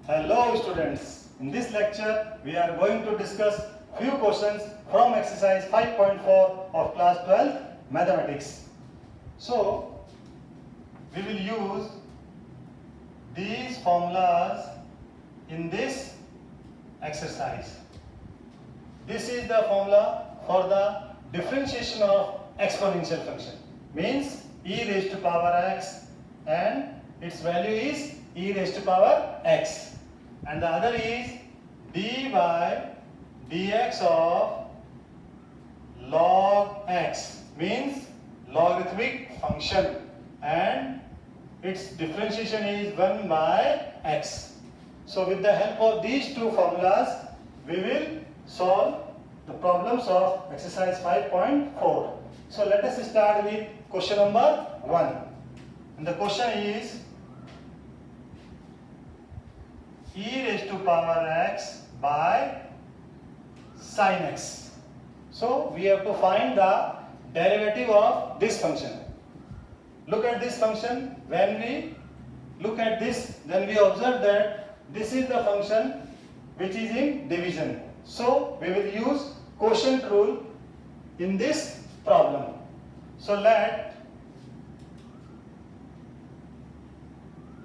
Hello students, in this lecture we are going to discuss few questions from exercise 5.4 of class 12 mathematics. So we will use these formulas in this exercise. This is the formula for the differentiation of exponential function, means e raised to power x and its value is e raised to power x, and the other is d by dx of log x, means logarithmic function, and its differentiation is 1 by x. So with the help of these two formulas we will solve the problems of exercise 5.4. So let us start with question number 1, and the question is e raised to power x by sin x. So we have to find the derivative of this function. Look at this function. When we look at this, then we observe that this is the function which is in division. So we will use quotient rule in this problem. So let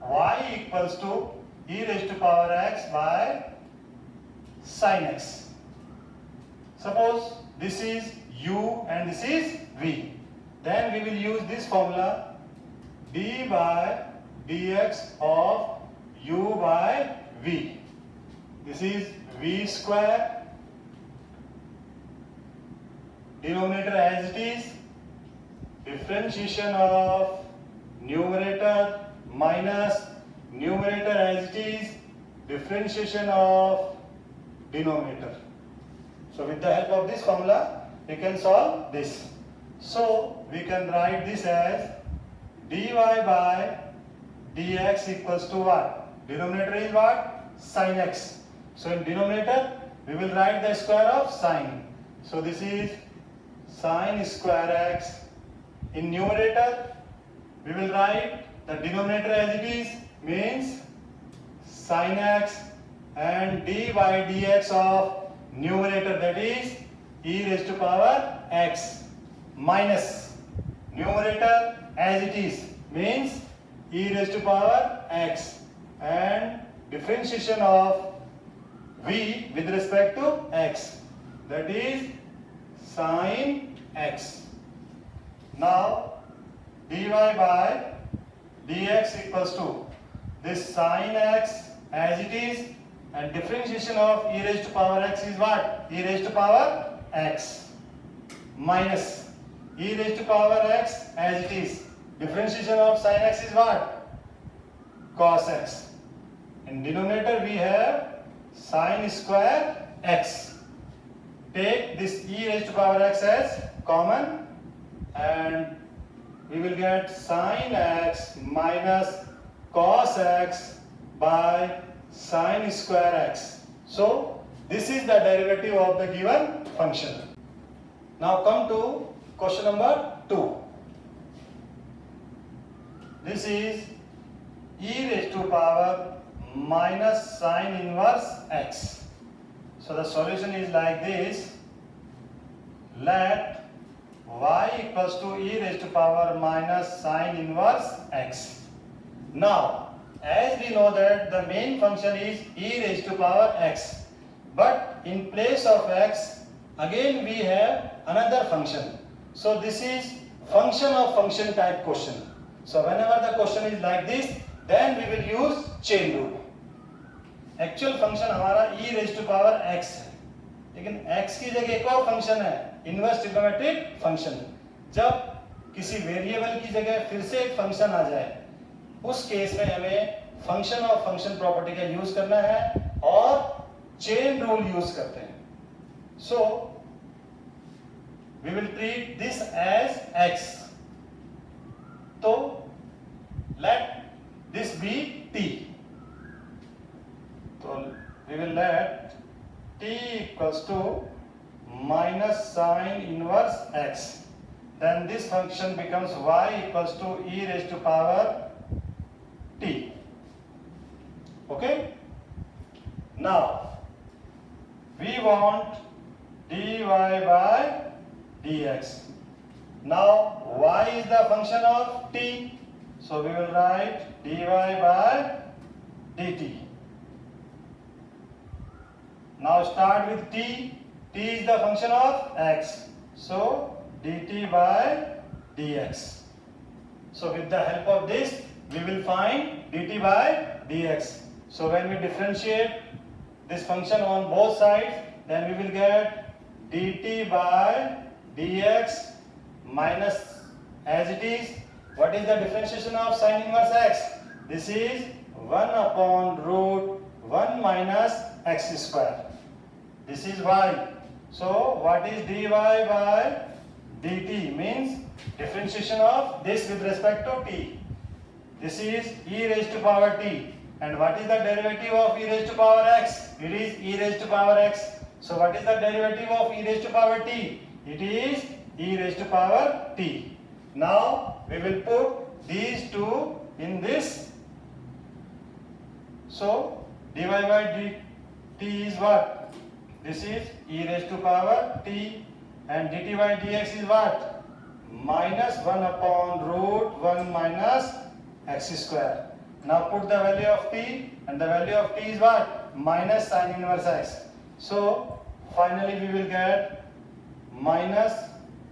y equals to e raised to power x by sin x. Suppose this is u and this is v. Then we will use this formula d by dx of u by v. This is v square, denominator as it is, differentiation of numerator minus numerator as it is, differentiation of denominator. So with the help of this formula we can solve this. So we can write this as dy by dx equals to what? Denominator is what? Sin x. So in denominator we will write the square of sin. So this is sin square x. In numerator we will write the denominator as it is, means sin x, and d by dx of numerator, that is e raised to power x, minus numerator as it is, means e raised to power x, and differentiation of v with respect to x, that is sin x. Now dy by dx equals to this sin x as it is, and differentiation of e raised to power x is what? E raised to power x, minus e raised to power x as it is, differentiation of sin x is what? Cos x. In denominator we have sin square x. Take this e raised to power x as common and we will get sin x minus cos x by sin square x. So this is the derivative of the given function. Now come to question number 2. This is e raised to power minus sin inverse x. So the solution is like this. Let y equals to e raised to power minus sin inverse x. Now, as we know that the main function is e raised to power x, but in place of x, again we have another function. So this is function of function type question. So whenever the question is like this, then we will use chain rule. Actual function हमारा e raised to power x है, लेकिन x की जगह एक और function है, inverse trigonometric function. जब किसी वेरिएबल की जगह फिर से एक फंक्शन आ जाए, उस केस में हमें फंक्शन ऑफ फंक्शन प्रॉपर्टी का यूज करना है और चेन रूल यूज करते हैं. So we will treat this as x. तो let this be t. So we will let t equals to minus sin inverse x. Then this function becomes y equals to e raised to power t. Okay? Now, we want dy by dx. Now, y is the function of t. So, we will write dy by dt. Now, start with t. T is the function of x. So, dt by dx. So, with the help of this, we will find dt by dx. So, when we differentiate this function on both sides, then we will get dt by dx minus, as it is, what is the differentiation of sine inverse x? This is 1 upon root 1 minus x square. This is y. So, what is dy by dt? Means differentiation of this with respect to t. This is e raised to power t. And what is the derivative of e raised to power x? It is e raised to power x. So, what is the derivative of e raised to power t? It is e raised to power t. Now, we will put these two in this. So, dy by dt is what? This is e raised to power t, and dt by dx is what? Minus 1 upon root 1 minus x square. Now put the value of t, and the value of t is what? Minus sine inverse x. So finally we will get minus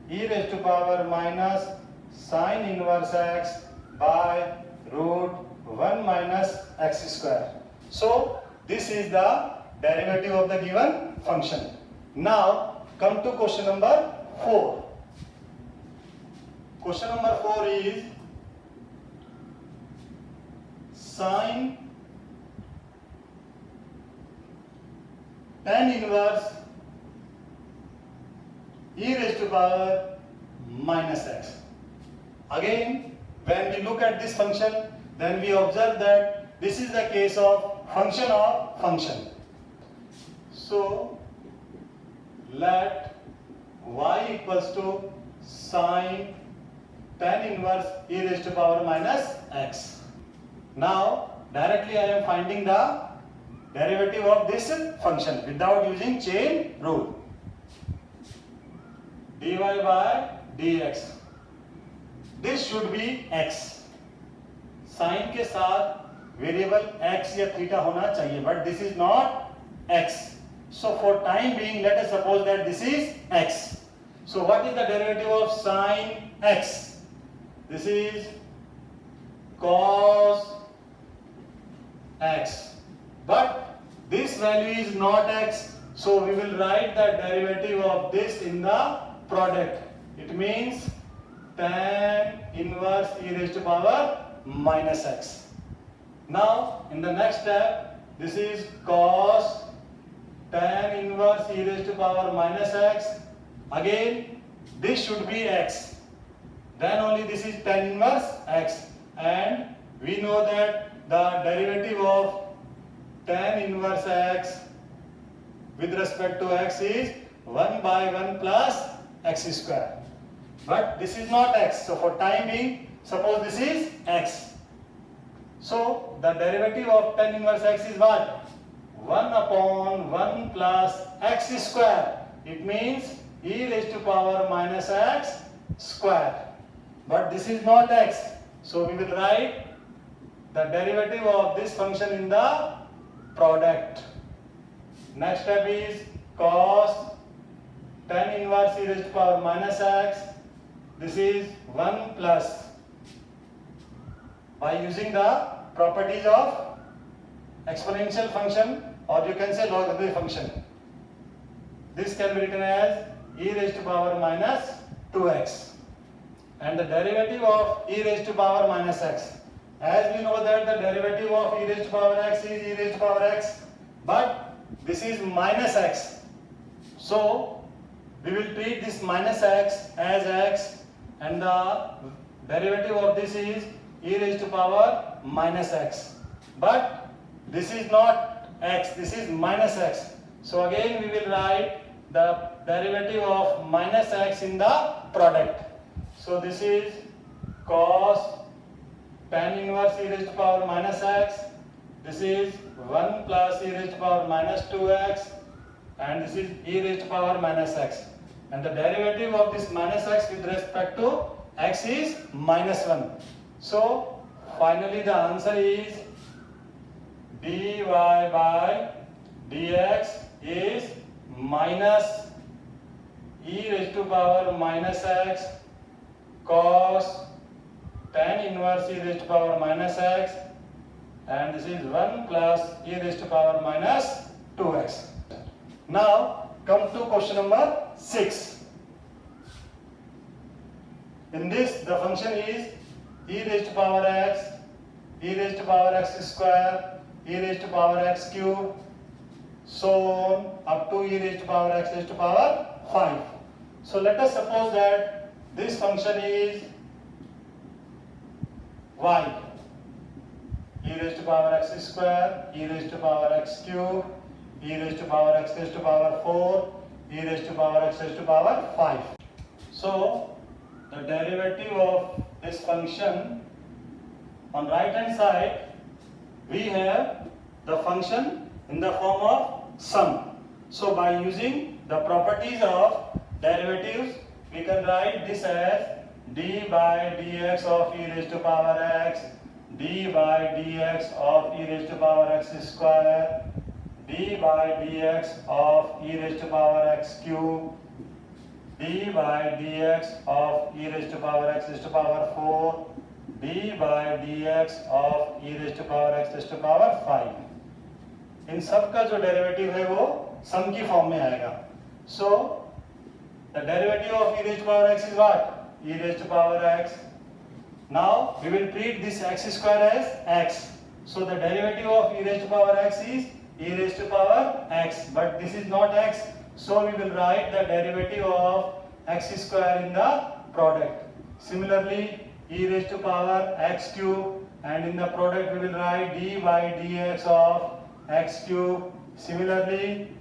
e raised to power minus sine inverse x by root 1 minus x square. So this is the derivative of the given function. Now come to question number 4. Question number 4 is sine tan inverse e raised to power minus x. Again, when we look at this function, then we observe that this is the case of function. So, let y equals to sine tan inverse e raised to power minus x. Now, directly I am finding the derivative of this function without using chain rule. dy by dx. This should be x. Sin के साथ variable x या theta होना चाहिए, but this is not x. So for time being, let us suppose that this is x. So what is the derivative of sin x? This is cos x. But this value is not x, so we will write the derivative of this in the product. It means tan inverse e raised to power minus x. Now in the next step, this is cos tan inverse e raised to power minus x. Again, this should be x. Then only this is tan inverse x. And we know that the derivative of tan inverse x with respect to x is 1 by 1 plus x square. But this is not x. So for time being, suppose this is x. So the derivative of tan inverse x is what? 1 upon 1 plus x square. It means e raised to power minus x square. But this is not x. So we will write the derivative of this function in the product. Next step is cos tan inverse e raised to power minus x. This is 1 plus, by using the properties of exponential function, or you can say logarithmic function. This can be written as e raised to power minus 2x. And the derivative of e raised to power minus x. As we know that the derivative of e raised to power x is e raised to power x, but this is minus x. So we will treat this minus x as x, and the derivative of this is e raised to power minus x. But this is not x, this is minus x. So again we will write the derivative of minus x in the product. So this is cos tan inverse e raised to power minus x. this is 1 plus e raised to power minus 2x, and this is e raised to power minus x. And the derivative of this minus x with respect to x is minus 1. So finally the answer is dy by dx is minus e raised to power minus x cos tan inverse e raised to power minus x, and this is 1 plus e raised to power minus 2x. Now come to question number 6. In this the function is e raised to power x, e raised to power x square, e raised to power x cube, so on up to e raised to power x raised to power 5. So let us suppose that this function is y, e raised to power x square, e raised to power x cube, e raised to power x raised to power 4, e raised to power x raised to power 5. So the derivative of this function, on right hand side we have the function in the form of sum. So by using the properties of derivatives, we can write this as d by dx of e raised to power x, d by dx of e raised to power x square, d by dx of e raised to power x cube, d by dx of e raised to power x raised to power 4, d by dx of e raised to power x raised to power 5. इन सब का जो derivative है वो सम की form में आएगा. So the derivative of e raised to power x is what? E raised to power x. Now we will treat this x square as x. So the derivative of e raised to power x is e raised to power x, but this is not x. So we will write the derivative of x square in the product. Similarly, e raised to power x cube, and in the product we will write d by dx of x cube. Similarly,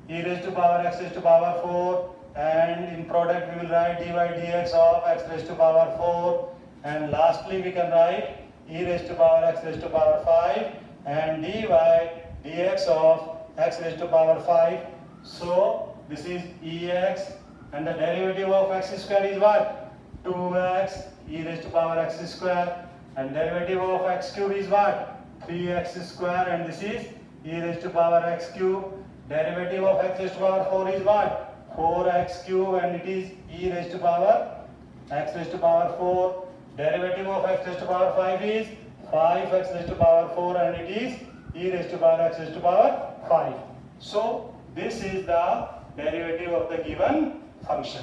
e raised to power x raised to power 4, and in product we will write d by dx of x raised to power 4, and lastly we can write e raised to power x raised to power 5 and d by dx of x raised to power 5. So this is ex, and the derivative of x square is what? 2x e raised to power x square, and derivative of x cube is what? 3x square, and this is e raised to power x cube. Derivative of x raised to power 4 is what? 4x cube, and it is e raised to power x raised to power 4. Derivative of x raised to power 5 is 5x raised to power 4, and it is e raised to power x raised to power 5. So this is the derivative of the given function.